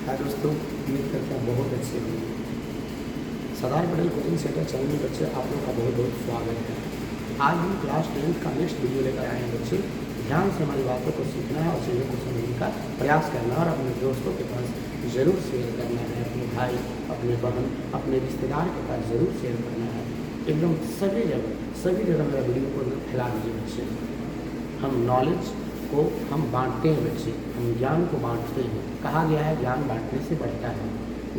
हाय दोस्तों, उम्मीद करता हूँ बहुत अच्छे होंगे। Sardar Patel coaching centre channel में बच्चे आप लोग का बहुत बहुत स्वागत है। आज हम क्लास 10 का नेक्स्ट वीडियो लेकर आए हैं बच्चे। ध्यान से हमारी बातों को सीखना है और चीज़ों को समझने का प्रयास करना है और अपने दोस्तों के पास ज़रूर शेयर करना है। अपने भाई, अपने बहन, अपने रिश्तेदार के पास ज़रूर शेयर करना है। एकदम सभी जगह मेरा वीडियो को फैला दीजिए बच्चे। हम नॉलेज को हम बांटते हैं बच्चे, हम ज्ञान को बांटते हैं। कहा गया है ज्ञान बांटने से बढ़ता है,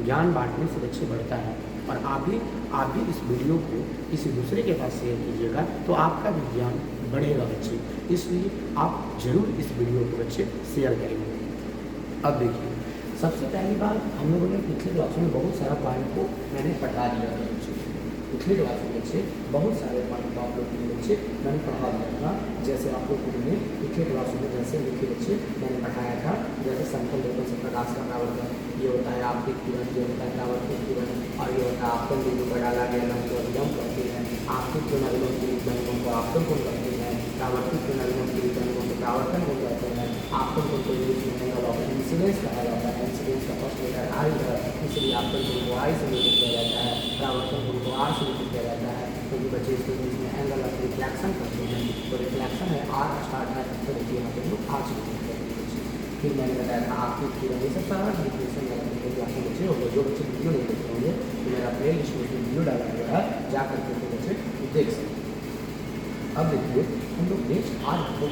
ज्ञान बांटने से बच्चे बढ़ता है। और आप भी इस वीडियो को किसी दूसरे के पास शेयर कीजिएगा तो आपका भी ज्ञान बढ़ेगा बच्चे। इसलिए आप जरूर इस वीडियो को बच्चे शेयर करेंगे। अब देखिए, सबसे पहली बात हम लोगों ने पिछले क्लासों में बहुत सारा पॉइंट को मैंने पढ़ा दिया था बच्चे। पिछले क्लास में बच्चे बहुत सारे पॉइंट आप लोग के बच्चे मैंने पढ़ा दिया था। जैसे आप लोग ने पिछले क्लासों में जैसे लिखे बच्चे मैंने पढ़ाया था, जैसे समतल दर्पण से प्रकाश का परावर्तन, ये होता है आपके किरण, ये होता है परावर्तन किरण, और ये होता है आपतन बिंदु पर डाला गया लंब को अभिलंब करते हैं, आपके किरण अभिलंब की बैंकों को आपतन कोण करते हैं, परावर्तित किरण अभिलंब की बैंकों को परावर्तन कोण करते हैं। आपतन कोण को एंगल ऑफ इंसिडेंस कहा जाता है। इंसिडेंस का फर्स्ट लेटर आई है, इसलिए आपतन कोण को आई से निरूपित किया जाता है, परावर्तन कोण को आर से निरूपित किया जाता है। क्योंकि बच्चे इसके बीच में एंगल ऑफ रिफ्लेक्शन करते हैं, तो रिफ्लेक्शन है आर स्टार्ट है, तो देखिए यहाँ पे हम लोग आर से निरूपित करते हैं। फिर मैंने बताया था आपकी किरण, ये सब सारा डिफिनेशन लगाने के क्लास में बच्चे होंगे। जो बच्चे वीडियो नहीं देख होंगे तो मेरा प्ले लिस्ट में वीडियो डाला गया है, जा करके तो बच्चे देख सकते हैं। अब देखिए हम लोग नेक्स्ट आज जो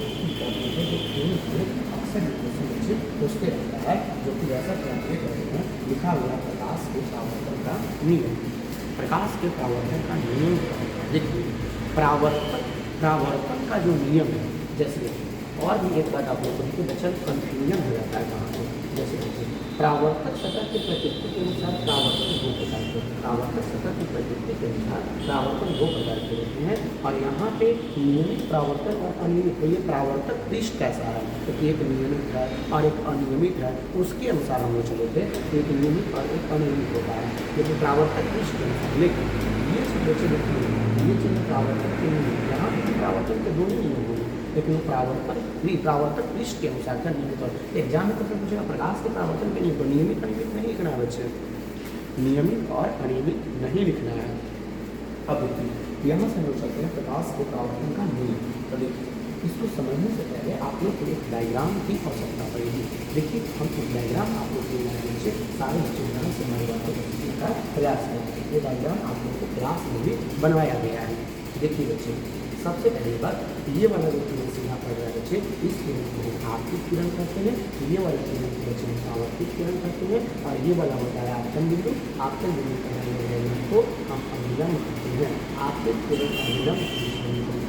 अक्सर डिफिनेशन बच्चे पूछते रहता है, जो कि जैसा कि आप देख रहे हैं लिखा हुआ प्रकाश के परावर्तन का नियम। प्रकाश के परावर्तन का नियम देखिए, परावर्तन का जो नियम है, जैसे और भी एक बात आप लोग को देखिए बच्चा कन्फ्यूजन हो जाता है कहाँ पर। जैसे देखिए परावर्तक सतह की प्रकृति के अनुसार परावर्तन दो प्रकार के, परावर्तक सतह की प्रकृति के अनुसार परावर्तन दो प्रकार के होते हैं। और यहाँ पे नियमित परावर्तन और अनियमित, तो ये परावर्तक पृष्ठ कैसा है, तो एक नियमित है और एक अनियमित है, उसके अनुसार हम लोग चले थे। एक नियमित और एक अनियमित होता है, लेकिन परावर्तक पृष्ठ के अनुसार। लेकिन ये चीज़ बच्चे देखते हैं, ये चीज़ परावर्तक के नियम, यहाँ परावर्तन के दो नियम होंगे, लेकिन परावर्तक पृष्ठ के अनुसार का नियमित। और एग्जाम में तो पूछेगा प्रकाश के परावर्तन के नियम, तो नियमित अनियमित नहीं लिखना है बच्चे, नियमित और अनियमित नहीं लिखना है। अब देखिए यहाँ से हम चलते हैं प्रकाश के परावर्तन का नियम। तो देखिए इसको समझने से पहले आप लोग को एक डायग्राम की आवश्यकता पड़ेगी। देखिए हम एक डायग्राम आप लोग के नीचे सारे बच्चों ध्यान से हमारी बातों को सीखने का प्रयास करें। ये डायग्राम आप लोगों को क्लास में भी बनवाया गया है। देखिए बच्चे, सबसे पहली बात ये वाला जो किरण सीधा पड़ रहा है बच्चे, इस किरण को हम आपतित किरण कहते हैं। ये वाला किरण को बच्चे हम परावर्तित किरण कहते हैं। और ये वाला होता है आपतन बिंदु, आपतन बिंदु को हम अभिलंब कहते हैं। आपतित किरण अभिलंब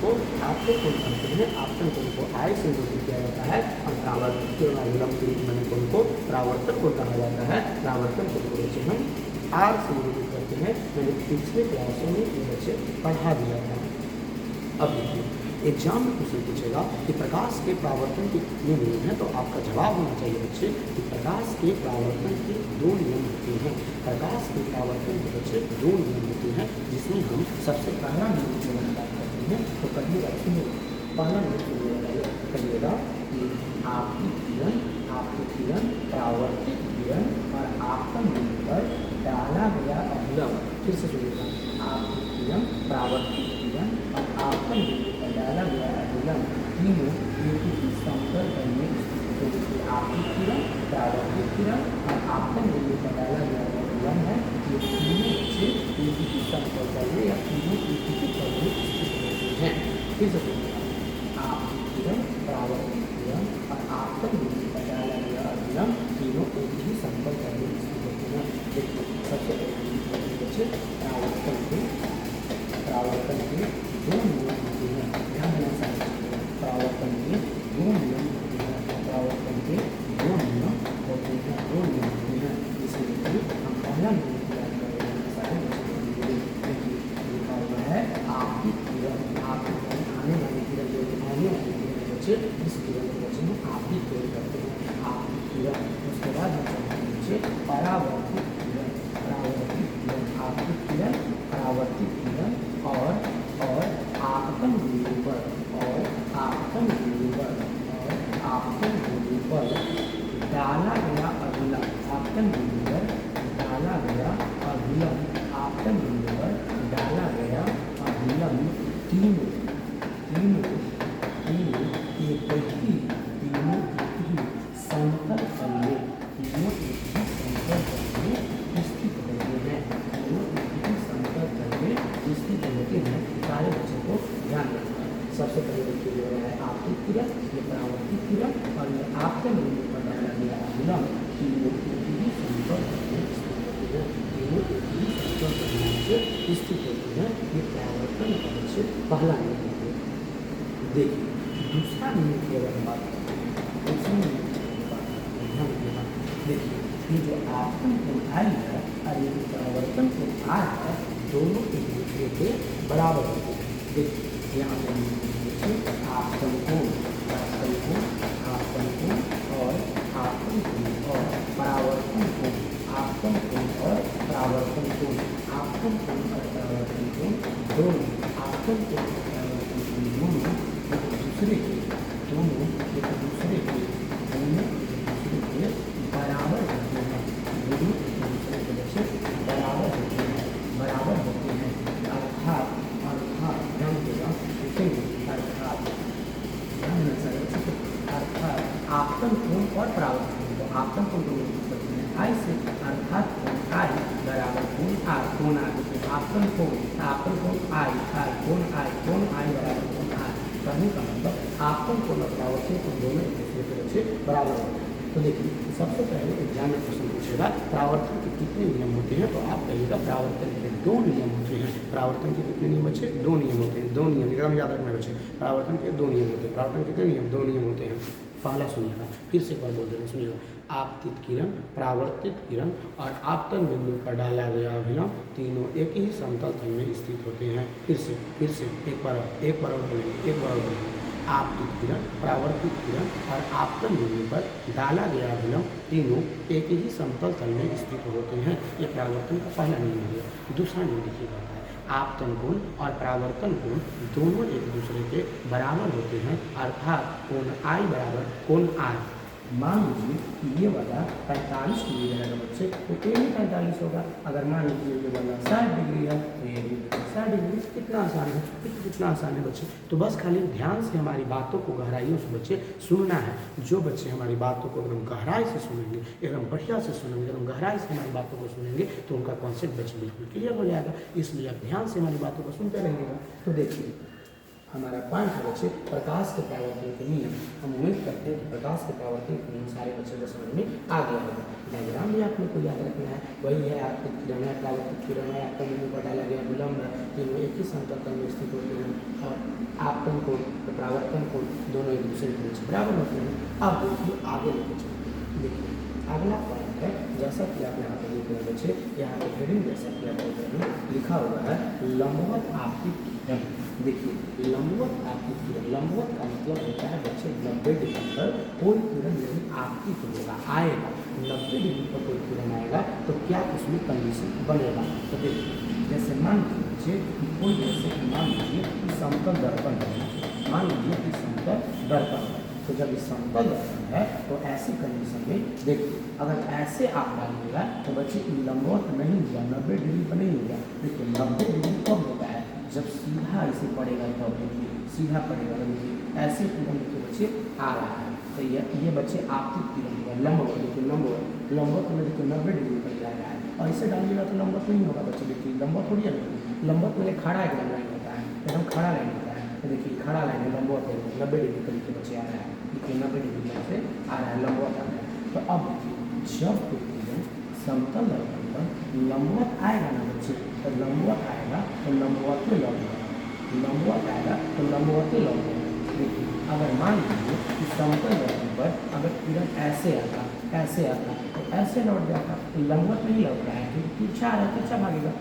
को आपतन कोण कहते हैं। आपतन कोण को आई से निरूपित किया जाता है और परावर्तित किरण अभिलंब कोण को परावर्तन कोण कहा जाता है। परावर्तन कोण को बच्चे हम आर से निरूपित करते हैं। मैंने पिछले क्लासों में ये बच्चे पढ़ा दिया था। अब देखिए एग्जाम में क्वेश्चन पूछेगा कि प्रकाश के परावर्तन के कितने नियम हैं, तो आपका जवाब होना चाहिए बच्चे कि प्रकाश के परावर्तन के दो नियम होते हैं। प्रकाश के परावर्तन के बच्चे दो नियम होते हैं, जिसमें हम सबसे पहला नियम की बात करते हैं। तो कहिएगा पहला नियम कहिएगा कि आपकी किरण परावर्तित किरण और आपतन बिंदु पर डाला गया अभिलंब। फिर से सुनिएगा, आपकी किरण परावर्तित किरण और आपतन बिंदु पर डाला गया अभिलंब तीनों एक ही समतल तल में स्थित है। आपकी किरण परावर्तित किरण और आपतन बिंदु पर डाला गया अभिलंब है, ये तीनों बच्चे एक ही समतल तल में या तीनों एक ही तल में स्थित होते हैं। फिर से सुनिएगा, आपकी किरण परावर्तित किरण और आपतन बिंदु पर डाला गया अभिलंब तीनों एक ही समतल तल में स्थित होते हैं। देखिए सबसे पहले बच्चे परावर्तन के दो नियम होते हैं। ध्यान देना चाहिए, परावर्तन के दो नियम होते हैं। परावर्तन के दो नियम होते हैं, जिसमें हम पहला नियम की बात कर रहे हैं। सारे बच्चों लिखा हुआ है आपकी किरण, आपकी आने वाली किरण जो आने वाली किरण बच्चे, इस किरण को बच्चे में आपकी किरण करते हैं। आपकी किरण, उसके बाद हम चलते हैं बच्चे परावर्तित किरण। आपकी किरण परावर्तित किरण और आपतन बिंदु पर डाला गया अभिलंब, आपतन ये परावर्तित किरण और ये आपतन बिंदु पर डाला गया अभिलंब, तीनों एक ही समतल तल में स्थित होते हैं, तीनों एक ही समतल तल में स्थित होते हैं। ये परावर्तन का बच्चे पहला नियम है। देखिए दूसरा नियम की अगर बात करते हैं, दूसरे नियम की बात करते हैं, ध्यान देना। देखिए ये जो आपतन कोण आई है और ये जो परावर्तन कोण आ है, दोनों एक दूसरे के बराबर होते हैं। देखिए यहाँ पे आपतन कोण, आपतन कोण, आपतन कोण और आपतन कोण और परावर्तन कोण, आपतन कोण और परावर्तन कोण, आपतन कोण और परावर्तन कोण दोनों, आपतन कोण और परावर्तन कोण दोनों एक दूसरे के, दोनों एक दूसरे के, दोनों एक दूसरे के बराबर होते हैं, दोनों एक दूसरे के बच्चे बराबर होते हैं, बराबर होते हैं। अर्थात अर्थात ध्यान देगा, देखेंगे अर्थात अर्थात आपतन कोण और परावर्तन कोण, तो आपतन कोण दोनों उत्पत्ति है आई से, अर्थात कोण आई बराबर कोण आई, कोण आई, आपतन कोण आई, कोण आई बराबर कोण आई। कहने का मतलब आपतन कोण और परावर्तन कोण दोनों एक दूसरे के बच्चे बराबर होते हैं। तो देखिए सबसे पहले एग्जाम में क्वेश्चन पूछेगा परावर्तन के कितने नियम होते हैं, तो आप कहिएगा परावर्तन के 2 नियम होते हैं। परावर्तन के कितने नियम बच्चे? 2 नियम होते हैं, 2 नियम एकदम याद रखना बच्चे। परावर्तन के 2 नियम होते हैं। परावर्तन के कितने नियम? 2 नियम होते हैं। पहला सुनिएगा, फिर से एक बार बोल देना, सुनिएगा। आपतित किरण, परावर्तित किरण और आपतन बिंदु पर डाला गया अभिलंब तीनों एक ही समतल तल में स्थित होते हैं। फिर से एक बार और बोलेंगे। आपतित किरण, परावर्तित किरण और आपतन बिंदु पर डाला गया अभिलंब तीनों एक ही समतल तल में स्थित होते हैं। ये परावर्तन का पहला नियम हो गया। दूसरा नियम देखिएगा, आपतन कोण और परावर्तन कोण दोनों एक दूसरे के बराबर होते हैं, अर्थात कोण आई बराबर कोण आई। मान लीजिए कि ये वाला 45 डिग्री रहेगा बच्चे, तो ये भी 45 होगा। अगर मान लीजिए ये वाला 60 डिग्री है तो ये भी 60 डिग्री। कितना आसान है, कितना आसान है बच्चे। तो बस खाली ध्यान से हमारी बातों को गहराइयों से बच्चे सुनना है। जो बच्चे हमारी बातों को एकदम गहराई से सुनेंगे, एकदम बढ़िया से सुनेंगे, एकदम गहराई से हमारी बातों को सुनेंगे, तो उनका कॉन्सेप्ट बच्चे बिल्कुल क्लियर हो जाएगा। इसलिए आप ध्यान से हमारी बातों को सुनते रहिएगा। तो देखिए हमारा पॉइंट है बच्चे प्रकाश के परावर्तन के नियम। हम उम्मीद करते हैं कि प्रकाश के परावर्तन के नियम सारे बच्चों को समझ में आ गया होगा। डायग्राम भी आप लोग को याद रखना है, वही है आपतित किरण है, परावर्तित किरण है, आपतन बिंदु पर डाला गया विलंब है, तीनों एक ही समतल तल में स्थित होते हैं और आपतन कोण और परावर्तन कोण दोनों एक दूसरे के बीच बराबर होते हैं। अब देखिए आगे लेके चलते हैं। देखिए अगला पॉइंट है, जैसा कि आप यहाँ पर देख रहे हैं बच्चे, यहाँ पर हेडिंग जैसा कि आप देख रहे हैं लिखा हुआ है लंबवत आपतित किरण। देखिए लंबवत आपतित किरण, लंबवत का मतलब होता है बच्चे 90 डिग्री पर कोई किरण यदि आपतित होगा आएगा, 90 डिग्री पर कोई किरण आएगा तो क्या उसमें कंडीशन बनेगा। तो देखिए जैसे मान लीजिए कि कोई जैसे मान लीजिए कि समतल दर्पण है, मान लीजिए कि समतल दर्पण है, तो जब इस समतल दर्पण है तो ऐसी कंडीशन में देखिए अगर ऐसे आप डालिएगा तो बच्चे लंबवत नहीं हुआ, 90 डिग्री पर नहीं होगा। देखिए 90 डिग्री कब होता है? जब सीधा इसे पड़ेगा, तब देखिए सीधा पड़ेगा, देखिए ऐसे किरण देखिए बच्चे आ रहा है, तो ये बच्चे आपतित किरण होगा। लंबवत देखिए लंबवत में देखिए 90 डिग्री पर जा रहा है, और इसे डालिएगा तो लंबवत नहीं होगा बच्चे। देखिए लंबवत थोड़ी है, लंबवत में खड़ा एकदम लाइन होता है, एकदम खड़ा लाइन होता है। तो देखिए खड़ा लाइन है, लंबवत है, 90 डिग्री पर देखिए बच्चे आ रहा है, देखिए 90 डिग्री पर से आ रहा है, लंबवत आ रहा है। तो अब देखिए जब कोई किरण समतल दर्पण पर लंबवत आएगा ना बच्चे, तो लंबवत आएगा तो लंबवत में लौट जाएगा, लंबवत आएगा तो लंबवत में लौट जाएगा। देखिए अगर मान लीजिए कि समतल दर्पण पर अगर किरण ऐसे आता तो ऐसे लौट जाता, तो लंबवत नहीं लौट रहा है क्योंकि तिरछा आ रहा है, तिरछा भागेगा।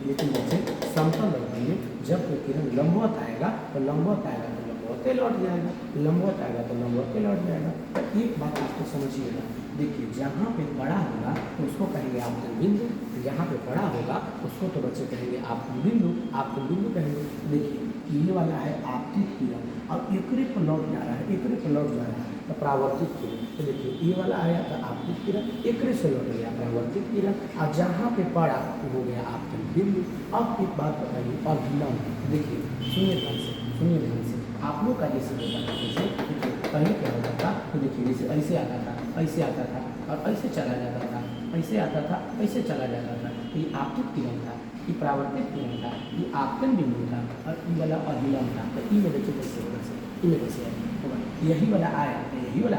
लेकिन बच्चे समतल दर्पण में जब कोई किरण लंबवत आएगा तो लंबवत आएगा तो लंबवत लौट जाएगा, लंबवत आएगा तो लंबवत लौट जाएगा। तो एक बात आपको समझिएगा, देखिए जहाँ पे बड़ा होगा तो उसको कहेंगे आपतन बिंदु, जहाँ पे बड़ा होगा उसको तो बच्चे कहेंगे आपतन बिंदु कहेंगे। देखिए ये वाला है आपतित किरण और एकरे पर लौट जा रहा है, एकरे पर लौट जा रहा है तो परावर्तित किरण। तो देखिए ये वाला आया था आपतित किरण, एकरे से लौट गया परावर्तित किरण, और जहाँ पे पड़ा हो गया आपतन बिंदु। अब एक बात बताइए अभिलंब, देखिए सुनिए ध्यान से आप लोग का जैसे होता था, जैसे पहले क्या होता था तो देखिए जैसे ऐसे आता था और ऐसे चला जाता था, ऐसे आता था ऐसे चला जाता था। तो ये आपतित किरण था, ये परावर्तित किरण था, ये आपतन बिंदु था और ये वाला अभिलंब था। तो ये में देखिए कैसे होगा, इनमें कैसे है होगा, यही वाला आया यही वाला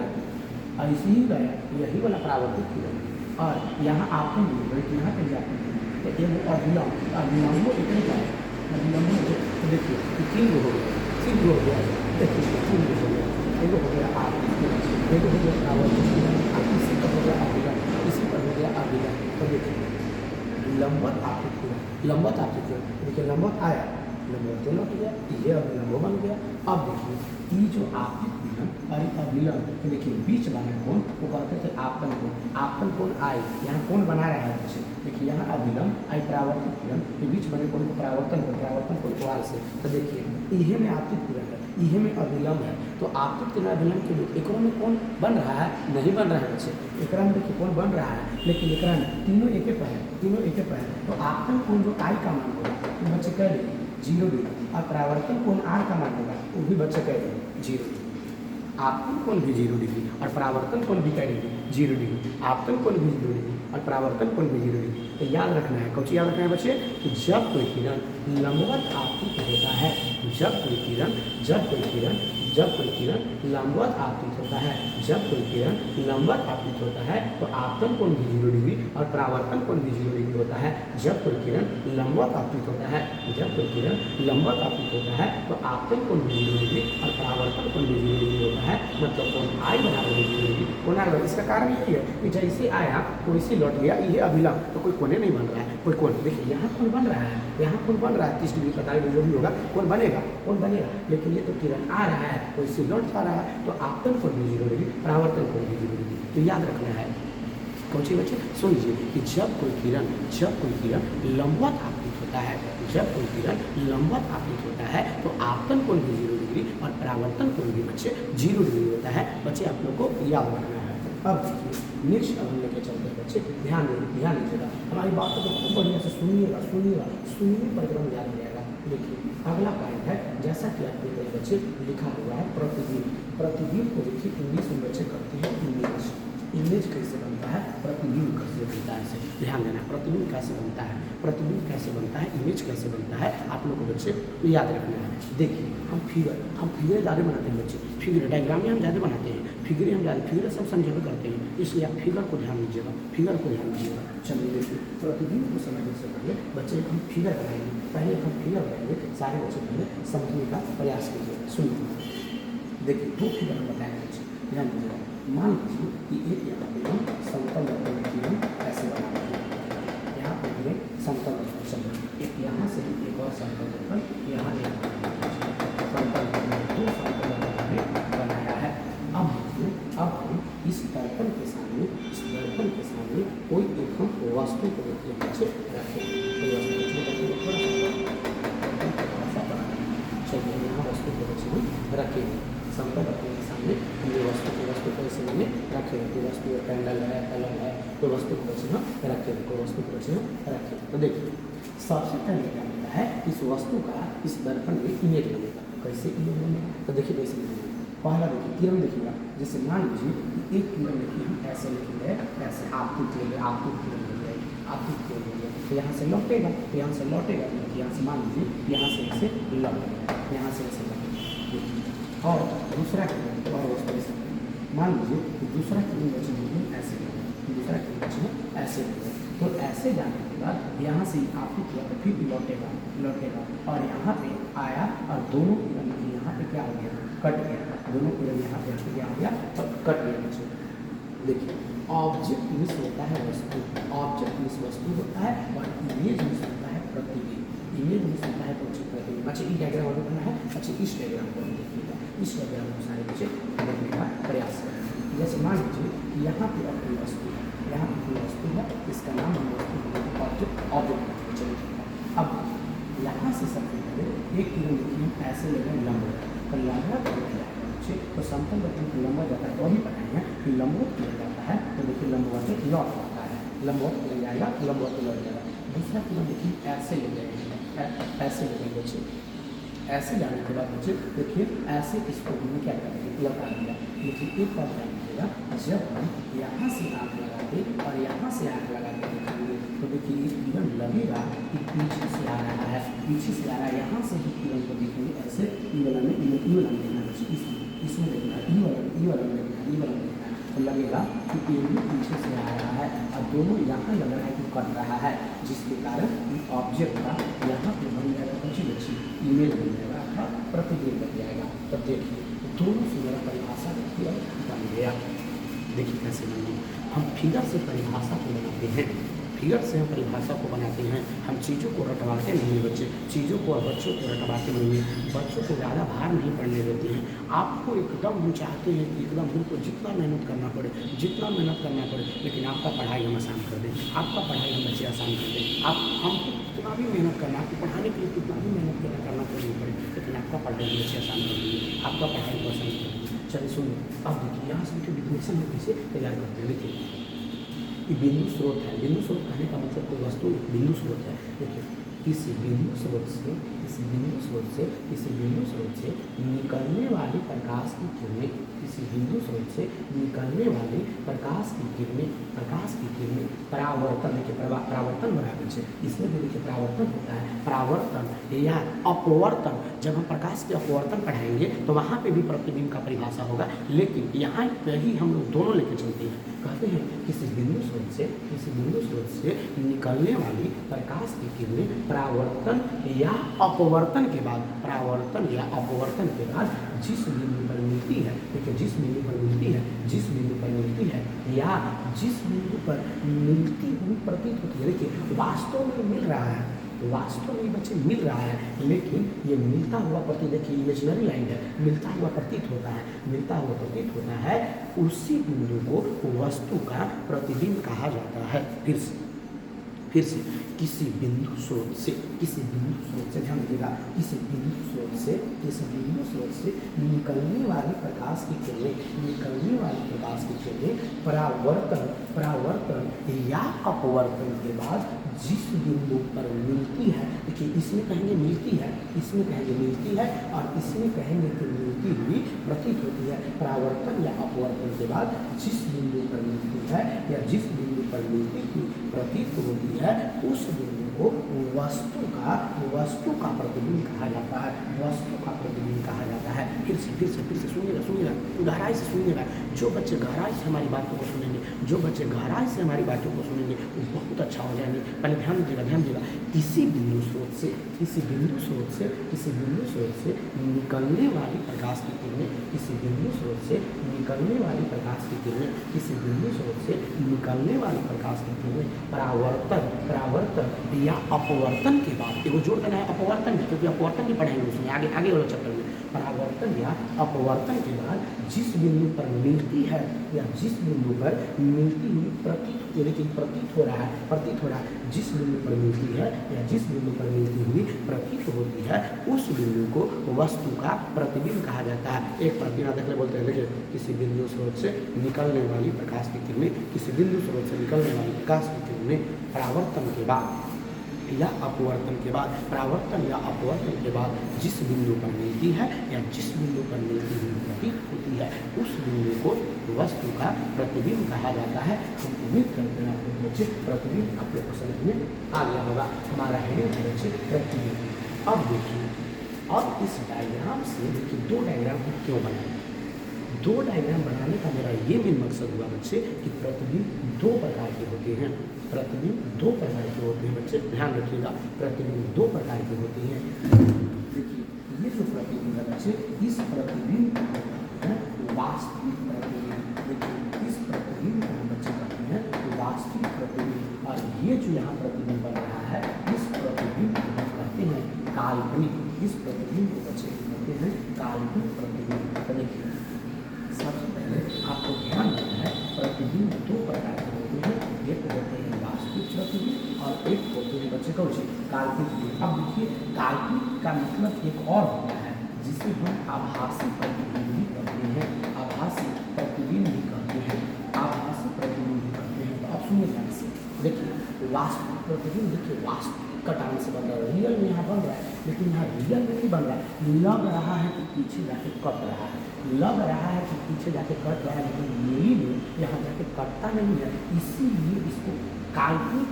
ऐसे ही गया यही वाला परावर्तित किरण, और यहाँ आपको यहाँ पे जाते हैं तो एक अभिलंब इतने का है, अभिलंब तो देखिए 3 गो हो गया, 3 गो हो गया, देखिए 3 गो हो गया, एक हो गया आप, एक हो गया परावर्तित किरण, इसी का हो गया अभिलंब, इसी पर हो गया अभिलंब। तो देखिए लंबवत आपतित किरण, लंबवत आपतित किरण, देखिए लंबवत आया, लंबवत तो लौट गया, ये अभिलंब बन गया। अब देखिए ये जो आपतित किरण और अभिलंब, तो देखिए बीच बना कौन, वो कहते थे आपतन कोण, आपतन कोण आई, यहाँ कौन बना रहा है जैसे देखिए यहाँ अभिलंब आई परावर्तित किरण के बीच बने कोण को परावर्तन कोण कोण से, तो देखिए इहे में आपतित किरण है, इहे में अभिलंब है, तो आपतित किरण अभिलंब के बीच एक में कौन बन रहा है, नहीं बन रहा है बच्चे, एक में देखिए कौन बन रहा है, लेकिन एक में तीनों एक पर है, तीनों एक पर है, तो आपतन कोण जो आई का मान होगा तो बच्चे कह देंगे 0 डिग्री, और परावर्तन कोण आर का मान होगा वो भी बच्चे कह देंगे 0 डिग्री, आपतन कोण भी 0 डिग्री और परावर्तन कोण भी कह देंगे 0 डिग्री, आपतन कोण भी 0 डिग्री और परावर्तन कोण भी 0 डिग्री। तो याद रखना है, कौन याद रखना है बच्चे कि जब कोई किरण लंबवत आपतित होता है, जब कोई किरण लंबवत आपतित होता है, जब कोई किरण लंबवत आपतित होता है तो आपतन कोण भी 0 डिग्री और परावर्तन कोण भी 0 डिग्री होता है। जब कोई किरण लंबवत आपतित होता है, जब कोई किरण लंबवत आपतित होता है तो आपतन कोण भी 0 डिग्री और परावर्तन कोण भी 0 डिग्री होता है, मतलब कोण आई बराबर 0 डिग्री, कोण आई। इसका कारण यही है कि जैसे आया वैसे लौट गया, ये अभिलंब तो कोई कोने नहीं बन रहा है, कोई कोण देखिए यहाँ कोण बन रहा है, यहाँ कोण बन रहा है 30 डिग्री 45 डिग्री जो भी होगा कोण बनेगा, लेकिन ये तो किरण आ रहा है वैसे लौट जा रहा है, तो आपतन कोण भी 0 डिग्री, परावर्तन कोण भी 0 डिग्री। तो याद रखना है कौन सी बच्चे सुन लीजिए कि जब कोई किरण लंबवत आपतित होता है, जब कोई किरण लंबवत आपतित होता है तो आपतन कोण भी 0 डिग्री और परावर्तन कोण भी बच्चे 0 डिग्री होता है। बच्चे आप लोग को याद रखना है। अब देखिए नेक्स्ट अब हम लेके चलते हैं बच्चे, ध्यान दीजिएगा हमारी बात को खूब बढ़िया से सुनिए पर एकदम याद रहेगा। देखिए अगला पॉइंट है, जैसा कि आप देख रहे बच्चे लिखा हुआ है प्रतिबिंब को देखिए इंग्लिश में बच्चे करते हैं इमेज कैसे बनता है, प्रतिबिंब कैसे बनता है, इसे ध्यान देना। प्रतिबिंब कैसे बनता है, इमेज कैसे बनता है, आप लोग को बच्चे याद रखना है। देखिए हम फिगर ज़्यादा बनाते हैं बच्चे, फिगर डायग्राम में हम ज़्यादा बनाते हैं, फिगर सब समझे करते हैं, इसलिए आप फिगर को ध्यान दीजिएगा। चलिए देखिए प्रतिबिंब को समझने से पहले बच्चे हम फिगर बनाएंगे, सारे बच्चे पहले समझने का प्रयास कीजिए। सुनिए देखिए 2 फिगर हम बताएंगे बच्चे, ध्यान दीजिएगा। मान लीजिए कि एक यहाँ पे हम समतल किरण ऐसे बनाते हैं, यहाँ पे हमें समतल चलिए एक यहाँ से एक और समतल दर्पण, यहाँ एक समतल हमें बनाया है। अब देखिए अब हम इस दर्पण के सामने कोई एक हम वस्तु को देखिए बच्चे रखें, चलिए यहाँ वस्तु को बच्चे हम रखेंगे, समतल दर्पण के सामने हमने वस्तु को ऐसे मैंने रखेंगे, कोई वस्तु कैंडल है, कलम है, कोई वस्तु को बच्चे हम रखेंगे, तो देखिए सबसे पहले क्या होता है, इस वस्तु का इस दर्पण में इमेज बनेगा। कैसे इमेज बनेगा, तो देखिए कैसे बनेगा। पहला देखिए किरण देखिएगा, जैसे मान लीजिए कि एक किरण देखिए हम ऐसे लिखेंगे, ऐसे आपतित किरण लेंगे, तो यहाँ से लौटेगा, यहाँ से मान लीजिए यहाँ से ऐसे लौटेगा, और दूसरा किरण और वस्तु ऐसे मान लीजिए कि दूसरा किरण बचे ऐसे तो ऐसे जाने के बाद यहाँ से आपतित किया तो फिर लौटेगा और यहाँ पे आया और दोनों किरण यहाँ पे क्या हो गया, कट गया, दोनों किरण यहाँ पे क्या हो गया और कट गया बच्चे। देखिए ऑब्जेक्ट मिस होता है वस्तु, होता है और इमेज मिस होता है प्रतिबिंब, बच्चे ई डायग्राम बनाना है। अच्छा इस डायग्राम को देखिएगा, इस डायग्राम को सारे बच्चे देखने का प्रयास करें। जैसे मान लीजिए कि यहाँ पे कोई वस्तु है, इसका नाम हम ऑब्जेक्ट चलिए। अब यहाँ से सबसे पहले एक किरण देखिए ऐसे लेंगे लंबवत, तो लंबवत बच्चे तो समतल दर्पण को लंबवत जाता है, तो अभी पढ़ाए हैं कि लंबवत किया जाता है, तो देखिए लंबवत लौट आता है, लंबवत ले जाएगा, लौट जाएगा। दूसरा किरण देखिए ऐसे ले जाएंगे बच्चे, ऐसे जाने के बाद बच्चे देखिए ऐसे इसको हमने क्या कर दिया, लगा दिया। देखिए एक बात ध्यान रखिएगा, जब हम यहाँ से आँख लगाते और यहाँ से आँख लगा के देखेंगे तो देखिए इस किरण लगेगा कि पीछे से आ रहा है, पीछे से आ रहा है। यहाँ से ही किरण को देखेंगे ऐसे, ई वाला में देखना बच्चे, इसमें देखना, ई वाला में देखना, तो लगेगा कि ये भी पीछे से आ रहा है और दोनों यहाँ लग रहा है कि कट रहा है, जिसके कारण ऑब्जेक्ट का यहाँ पे बन जाएगा अच्छी इमेज बन जाएगा अर्थात प्रतिबिंब बन जाएगा। तब देखिए दोनों से मेरा परिभाषा बन गया। देखिए कैसे बन गया, हम फिगर से परिभाषा को बनाते हैं, फिगर से हम परिभाषा को बनाते हैं, हम चीज़ों को रटवाते नहीं हैं बच्चे, चीज़ों को और बच्चों को रटवाते नहीं हैं, बच्चों को ज़्यादा भार नहीं पड़ने देते हैं। आपको एकदम हम चाहते हैं कि एकदम उनको जितना मेहनत करना पड़े, लेकिन आपका पढ़ाई हम आसान कर दें, आपका पढ़ाई हम बच्चे आसान कर दें। आप हमको कितना भी मेहनत करना, आपको पढ़ाने के लिए कितना भी मेहनत करना पड़े, लेकिन आपका पढ़ाई हम बच्चे आसान कर देंगे, आपका पढ़ाई को आसान कर देंगे। चलिए सुनिए, अब देखिए यहाँ से डिफिनेशन में कैसे तैयार करते हैं। देखिए ये बिंदु स्रोत है, बिंदु स्रोत कहने का मतलब कोई वस्तु बिंदु स्रोत है। देखिए किसी बिंदु स्रोत से निकलने वाली प्रकाश की किरणें, किसी बिंदु स्रोत से निकलने वाली प्रकाश की किरणें परावर्तन, देखिए परावर्तन बराबर है, इसमें भी देखिए परावर्तन होता है, परावर्तन या अपवर्तन। जब हम प्रकाश के अपवर्तन पढ़ाएंगे तो वहाँ पे भी प्रतिबिंब का परिभाषा होगा, लेकिन यहाँ पे ही हम लोग दोनों लेके चलते हैं। कहते हैं किसी बिंदु स्रोत से निकलने वाली प्रकाश की किरणें परावर्तन या अपवर्तन के बाद जिस बिंदु पर मिलती है, देखिए जिस बिंदु पर मिलती है या जिस बिंदु पर मिलती हुई प्रतीत होती है। देखिए वास्तव में मिल रहा है, वास्तव में बच्चे मिल रहा है, लेकिन ये मिलता हुआ प्रतीत, देखिए इमेजिनरी लाइन है, मिलता हुआ प्रतीत होता है, उसी बिंदु को वस्तु का प्रतिबिंब कहा जाता है। फिर से किसी बिंदु स्रोत से ध्यान दीजिएगा, किसी बिंदु स्रोत से निकलने वाली प्रकाश की किरणें परावर्तन या अपवर्तन के बाद जिस बिंदु पर मिलती है, देखिए इसमें कहेंगे मिलती है, और इसमें कहेंगे कि मिलती हुई प्रतीत होती है। परावर्तन या अपवर्तन के बाद जिस बिंदु पर मिलती है या जिस बिंदु पर मिलती हुई प्रतीत होती है, उस बिंदु को वस्तु का प्रतिबिंब कहा जाता है। फिर से सुनिएगा, गहराई से सुनिएगा। जो बच्चे गहराई से हमारी बातों को सुनेंगे, वो बहुत अच्छा हो जाएंगे। पहले ध्यान दीजिएगा, किसी बिंदु स्रोत से निकलने वाली प्रकाश की किरणें, परावर्तन या अपवर्तन के बाद, एगो जोड़ देना है अपवर्तन भी, क्योंकि अपवर्तन भी पढ़ाएंगे उसमें आगे वाले चैप्टर में। परावर्तन या अपवर्तन के बाद जिस बिंदु पर मिलती है या जिस बिंदु पर मिलती हुई प्रतीत हो रहा है, जिस बिंदु पर मिलती है या जिस बिंदु पर मिलती हुई प्रतीत होती है, उस बिंदु को वस्तु का प्रतिबिंब कहा जाता है। एक प्रतिबिंब देखिए बोलते हैं, देखिए किसी बिंदु स्रोत से निकलने वाली प्रकाश की किरणें परावर्तन के बाद या अपवर्तन के बाद जिस बिंदु पर मिलती है या जिस बिंदु पर मिलती हुई प्रतीत होती है, उस बिंदु को वस्तु का प्रतिबिंब कहा जाता है। हम उम्मीद करते हैं आपके बच्चे प्रतिबिंब आपके समझ में आ गया होगा। हमारा हेडिंग है बच्चे प्रतिबिंब। अब देखिए, अब इस डायग्राम से देखिए दो डायग्राम क्यों बनाए। दो डायग्राम बनाने का मेरा ये मेन मकसद हुआ बच्चे कि प्रतिबिंब दो प्रकार के होते हैं। बच्चे ध्यान रखिएगा, प्रतिबिंब दो प्रकार के होते हैं। देखिए ये जो प्रतिबिंब है बच्चे, इस प्रतिबिंब है वास्तविक प्रतिबिंब। देखिए इस प्रतिबिंब को हम बच्चे कहते हैं वास्तविक प्रतिबिंब, और ये जो यहाँ प्रतिबिंब बन रहा है, इस प्रतिबिंब को हम कहते हैं काल्पनिक। इस प्रतिबिंब को बच्चे कहते हैं काल्पनिक प्रतिबिंब। देखिए सबसे पहले आपको ध्यान रखना है, प्रतिबिंब दो प्रकार के होते हैं, एक होते हैं वास्तविक प्रतिबिंब और एक होते हैं बच्चे कौन से काल्पनिक। अब देखिए काल्पनिक का मतलब एक और होता है जिसे हम आभासी प्रतिबिंब भी कहते हैं। तो आप सुनिए ध्यान से। देखिए वास्तविक प्रतिबिंब, देखिए कटान से बन रहा है, रियल में यहाँ बन रहा है, लेकिन यहाँ रियल में नहीं बन रहा है, लग रहा है कि पीछे जाके कट रहा है, लग रहा है कि पीछे जाके कट रहा है, लेकिन मेरी में यहाँ जाके कटता नहीं है, इसीलिए इसको काल्पनिक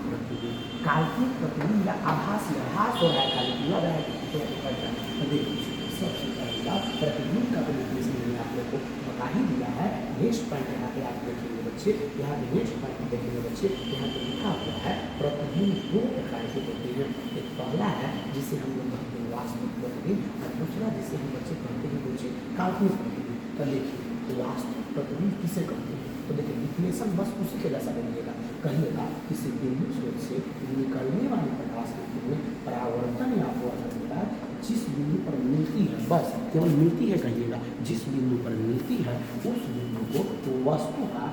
प्रतिबिंब या आभास हो रहा है, खाली लग रहा है कि पीछे जाके कट रहा है। तो देखिए सबसे पहला प्रतिबिंब का डेफिनेशन मैंने आप लोग को बता ही दिया है। नेक्स्ट पॉइंट यहाँ पे आप देखेंगे बच्चे, यहाँ पे नेक्स्ट पॉइंट देखेंगे बच्चे, यहाँ पे लिखा हुआ है प्रतिबिंब दो प्रकार के होते हैं। एक पहला है जिसे हम लोग कहते हैं वास्तविक प्रतिबिंब, और दूसरा जिसे हम बच्चे कहते हैं बच्चे काल्पनिक प्रतिबिंब। तो देखिए वास्तविक प्रतिबिंब किसे कहते हैं, तो देखिए डिफिनेशन बस उसी के जैसा बनिएगा। कहिएगा किसी बिंदु स्रोत से निकलने वाली प्रकाश की किरणें परावर्तन या अपवर्तन के बाद जिस बिंदु पर मिलती है, बस केवल मिलती है कहिएगा, जिस बिंदु पर मिलती है उस बिंदु को वस्तु का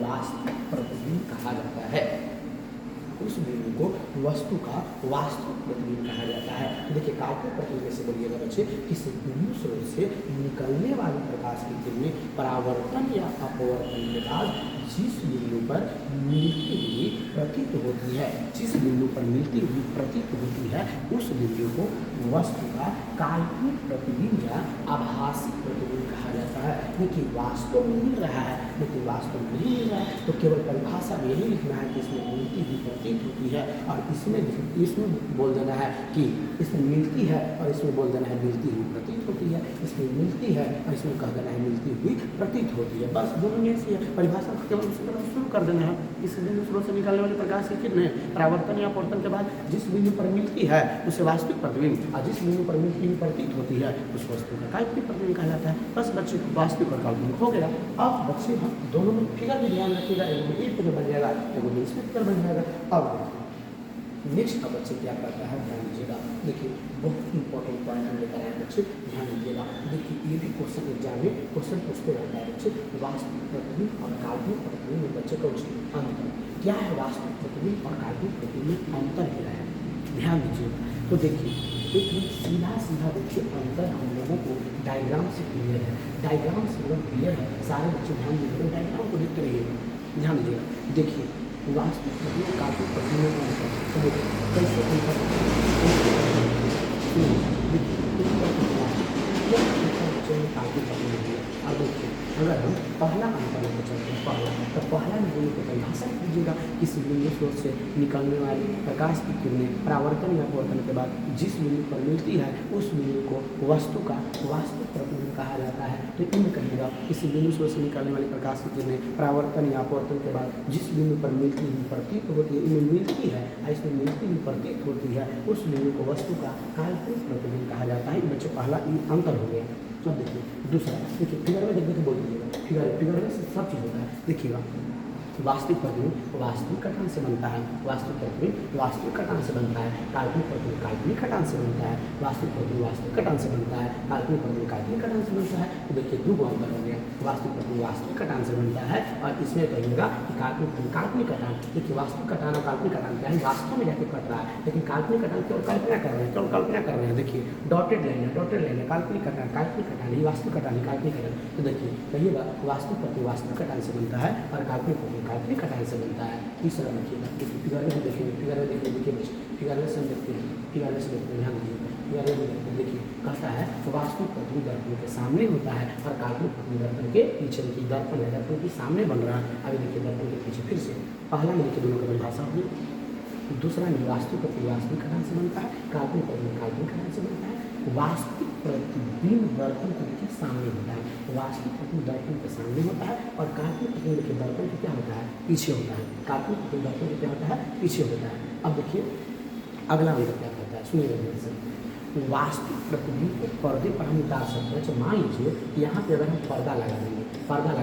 वास्तविक प्रतिबिंब कहा जाता है, उस बिंदु को वस्तु का वास्तविक प्रतिबिंब कहा जाता है। तो देखिए काल्पनिक प्रतिबिंब से बोलिएगा बच्चे, किसी बिंदु स्रोत से निकलने वाली प्रकाश की किरणें परावर्तन या अपवर्तन के बाद जिस बिंदु पर मिलती हुई प्रतीत होती है, जिस बिंदु पर मिलती हुई प्रतीत होती है उस बिंदु को वस्तु का काल्पनिक प्रतिबिंब या आभासी प्रतिबिंब कहा जाता है। देखिए वास्तव में मिल रहा है, लेकिन वास्तव में नहीं मिल रहा है, तो केवल परिभाषा में यही लिखना है कि इसमें मिलती हुई प्रतीत होती है, और इसमें बोल देना है कि इसमें मिलती है, और इसमें बोल देना है मिलती हुई प्रतीत होती है, इसमें मिलती है और इसमें कह देना है मिलती हुई प्रतीत होती है। बस दोनों में ऐसी है, परिभाषा केवल शुरू कर देना है। इस बिंदु स्रोत से निकलने वाली प्रकाश की किरणें परावर्तन या अपवर्तन के बाद जिस बिंदु पर मिलती है उसे वास्तविक प्रतिबिंब, और जिस बिंदु पर मिलती हुई प्रतीत होती है उस वस्तु का काल्पनिक प्रतिबिंब कहा जाता है। बस बच्चे वास्तविक और काल्पनिक हो गया। अब बच्चे हम दोनों में फिगर भी ध्यान रखिएगा, एगो में एक फिगर बन जाएगा, एगो में इसमें फिगर बन जाएगा। अब नेक्स्ट का बच्चे क्या करता है ध्यान दीजिएगा। देखिए बहुत इंपॉर्टेंट पॉइंट हम लेकर आए बच्चे, ध्यान दीजिएगा। देखिए ये भी क्वेश्चन एग्जाम में क्वेश्चन पूछते रहता है बच्चे, वास्तविक प्रतिबिंब और काल्पनिक प्रतिबिंब में बच्चे का अंतर क्या है, वास्तविक प्रतिबिंब और काल्पनिक प्रतिबिंब में अंतर क्या है, ध्यान दीजिएगा। तो देखिए एक सीधा देखिए अंतर हम लोगों को डायग्राम से क्लियर है, डायग्राम से एकदम क्लियर है। सारे बच्चे ध्यान दीजिएगा, डायग्राम को देखते रहिएगा, ध्यान दीजिएगा। देखिए वास्तविक प्रतिबिंब काल्पनिक प्रतिबिंब में अंतर, तो देखिए कैसे अंतर काल्पनिक प्रतिबिंब है। और देखिए अगर हम पहला अंतर लेकर चलते हैं, तो पहला बिंदु को परिभाषा कीजिएगा, किसी बिंदु स्रोत से निकलने वाली प्रकाश की किरणें परावर्तन या अपवर्तन के बाद जिस बिंदु पर मिलती है उस बिंदु को वस्तु का वास्तविक प्रतिबिंब कहा जाता है। तो इनमें कहिएगा किसी बिंदु स्रोत से निकलने वाली प्रकाश की किरणें परावर्तन या अपवर्तन के बाद जिस बिंदु पर मिलती हुई प्रतीत होती है, इनमें मिलती है इसमें मिलती हुई प्रतीत होती है उस बिंदु को वस्तु का काल्पनिक प्रतिबिंब कहा जाता है। बच्चे पहला अंतर हो गया। तो देखिए दूसरा, देखिए फिगर में देखने को बोल दीजिएगा, फिगर में सब चीज़ होता है। देखिएगा वास्तविक प्रतिबिंब वास्तविक कटान से बनता है, वास्तविक प्रतिबिंब वास्तविक कटान से बनता है, काल्पनिक प्रतिबिंब काल्पनिक कटान से बनता है, वास्तविक प्रतिबिंब वास्तविक कटान से बनता है, काल्पनिक प्रतिबिंब काल्पनिक कटान से बनता है। तो देखिए दो अंतर हो गया, वास्तविक प्रतिबिंब वास्तविक कटान से बनता है, और इसमें कहिएगा कि काल्पनिक प्रतिबिंब काल्पनिक कटान। देखिए वास्तविक कटान और काल्पनिक कटान क्या है, वास्तव में जाके कट रहा है, लेकिन काल्पनिक कटान केवल कल्पना कर रहे हैं, केवल कल्पना कर रहे हैं। देखिए डॉटेड लाइन है, काल्पनिक कटान ही वास्तविक कटान ही काल्पनिक कटान। तो देखिए कहिएगा वास्तविक प्रतिबिंब वास्तविक कटान से बनता है और काल्पनिक प्रतिबिंब काल्पनिक कटान से बनता है। तीसरा देखिएगा, देखिए फिगर में देखेंगे, फिगर में देखिए फिगर में से देखते हैं, फिगर में से देखते हैं, ध्यान दीजिएगा। फिगर में देखते हैं, देखिए कहता है वास्तविक प्रतिबिंब दर्पण के सामने होता है और काल्पनिक प्रतिबिंब दर्पण के पीछे। देखिए दर्पण है, दर्पण के सामने बन रहा है, अभी देखिए दर्पण के पीछे। फिर से पहला में देखिए दोनों की परिभाषा होगी, दूसरा में वास्तविक प्रतिबिंब वास्तविक कटान से बनता है, काल्पनिक प्रतिबिंब काल्पनिक कटान से बनता है। वास्तविक प्रतिबिंब दर्पण के सामने होता है, वास्तविक प्रतिबिंब दर्पण के सामने होता है, और काल्पनिक प्रतिबिंब के दर्पण के क्या होता है, पीछे होता है। काल्पनिक प्रतिबिंब दर्पण के क्या होता है, पीछे होता है। अब देखिए अगला अंतर क्या कहता है, सुनिए ध्यान से। वास्तविक प्रतिबिंब को पर्दे पर हम उतार सकते हैं। तो मान लीजिए यहाँ पे अगर हम पर्दा लगा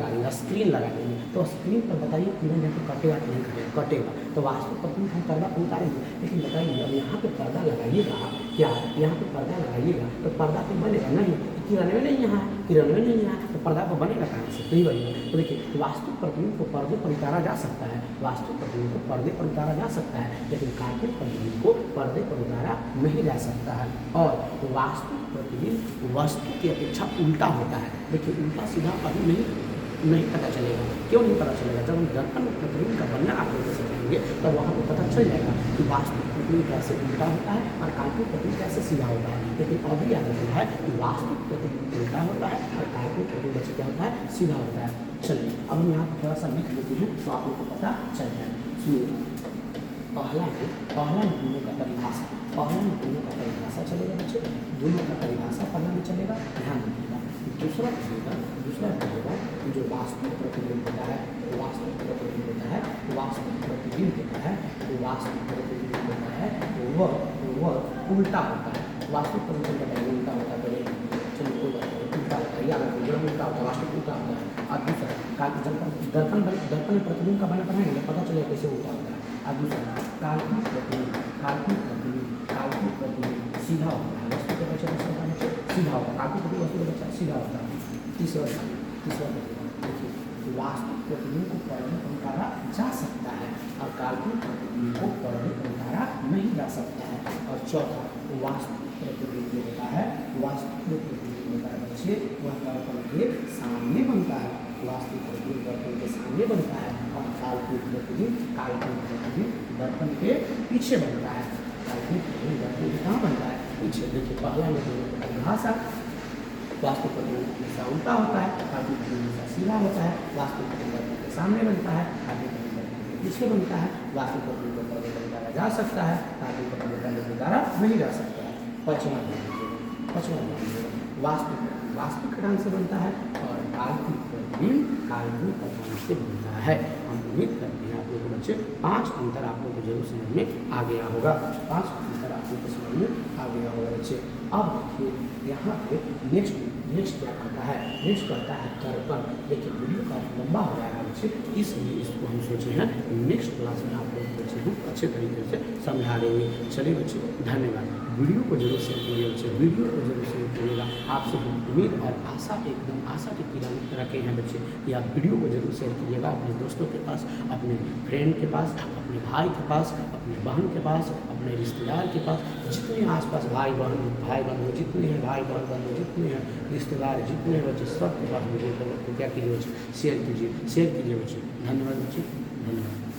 देंगे, स्क्रीन लगा देंगे, तो स्क्रीन पर बताइए किरण यहाँ पे कटेगा कि नहीं कटेगा। तो वास्तविक प्रतिबिंब हम पर्दा पर उतारेंगे, लेकिन बताइए अब यहाँ पे पर्दा लगाइएगा, क्या यहाँ पे पर्दा लगाइएगा तो पर्दा पे बनेगा नहीं, किरण में नहीं यहाँ है, किरण में नहीं यहाँ, तो पर्दा पर बनेगा कहाँ से, नहीं बनेगा। तो देखिए वास्तविक प्रतिबिंब को पर्दे पर उतारा जा सकता है, वास्तविक प्रतिबिंब को पर्दे पर उतारा जा सकता है, लेकिन काल्पनिक प्रतिबिंब को पर्दे पर उतारा नहीं जा सकता है। और वास्तविक प्रतिबिंब वस्तु की अपेक्षा उल्टा होता है। देखिए उल्टा सीधा अभी नहीं नहीं पता चलेगा। क्यों नहीं पता चलेगा? जब हम दर्पण प्रतिबिंब का बनना आकृति से जाएंगे तब वहाँ पर पता चल जाएगा कि वास्तविक प्रतिबिंब कैसे उल्टा होता है और काल्पनिक प्रतिबिंब कैसे सीधा होता है। लेकिन अभी याद रखना है कि वास्तविक प्रतिबिंब उल्टा होता है और काल्पनिक प्रतिबिंब से क्या होता है? सीधा होता है। चलिए अब हम यहाँ पर थोड़ा सा लिख लेते हैं तो आप लोग को पता चल जाए। सुनिए, पहला है दोनों का परिभाषा। पहला में दोनों का परिभाषा चलेगा बच्चे, दोनों का परिभाषा पहला में चलेगा, ध्यान रखिएगा। दूसरा कहेगा जो वास्तविक प्रतिबिंब होता है, वास्तविक प्रतिबिंब होता है, वास्तविक प्रतिबिंब होता है, वास्तविक प्रतिबिंब होता है वह उल्टा होता है। वास्तविक प्रतिबिंब का उल्टा होता है। चलिए कोई बात नहीं, उल्टा होता है, याद रखिए उल्टा होता है, वास्तविक उल्टा होता है। और दूसरा दर्पण में प्रतिबिंब का बना बनाएंगे पता चलेगा कैसे उल्टा होता है। और दूसरा काल्पनिक प्रतिबिंब सीधा होता है, वस्तु के बच्चे सीधा होता है, काल्पनिक प्रतिबिंब वस्तु के बच्चा सीधा होता है। तीसरा देखिए, वास्तविक प्रतिबिंब को पढ़ने उतारा जा सकता है और काल्पनिक प्रतिबिंब को पढ़ने उतारा नहीं जा सकता है। और चौथा वास्तविक प्रतिबिंब जो होता है, वास्तविक प्रतिबिंब होता है बच्चे वह दर्पण के सामने बनता है। वास्तविक प्रतिबिंब दर्पण के सामने बनता है और काल्पनिक प्रतिबिंब दर्पण के पीछे बनता है। काल्पनिक प्रतिबिंब दर्पण के कहाँ बनता है? पीछे। देखिए पहला में दोनों का परिभाषा, वास्तविक प्रतिबिंब हमेशा उल्टा होता है, काल्पनिक प्रतिबिंब हमेशा सीधा होता है। वास्तविक प्रतिबिंब दर्पण के सामने बनता है, काल्पनिक प्रतिबिंब दर्पण के पीछे बनता है। वास्तविक प्रतिबिंब को पढ़ने को उतारा जा सकता है, काल्पनिक प्रतिबिंब पढ़ने को उतारा नहीं जा सकता है। पाँचवां वास्तविक ढंग से बनता है और काल्पनिक प्रतिबिंब काल्पनिक ढंग से बनता है। हम उम्मीद करते हैं आप लोगों को बच्चे 5 अंतर आप लोगों को जरूर समझ में आ गया होगा। 5 अंतर आप लोगों को समझ में आ गया होगा बच्चे। अब देखिए यहाँ पे नेक्स्ट क्या कहता है? नेक्स्ट कहता है दर्पण। देखिए वीडियो काफ़ी लंबा हो जाएगा बच्चे, इसलिए इसको हम सोचे हैं नेक्स्ट क्लास में आप लोग बच्चे हम अच्छे तरीके से समझा देंगे। चलिए बच्चे, धन्यवाद। वीडियो को जरूर शेयर कीजिए बच्चे, वीडियो को जरूर शेयर कीजिएगा। आपसे हम उम्मीद और आशा एकदम आशा की किरण रखे हैं बच्चे कि आप वीडियो को जरूर शेयर कीजिएगा अपने दोस्तों के पास, अपने फ्रेंड के पास, अपने भाई के पास, अपने बहन के पास, अपने रिश्तेदार के पास, जितने आसपास भाई बहन जितने हैं, भाई बहन जितने हैं, रिश्तेदार जितने हैं बच्चे, सबके पास वीडियो को क्या कीजिए बच्चे? शेयर कीजिए बच्चे। धन्यवाद बच्चे, धन्यवाद।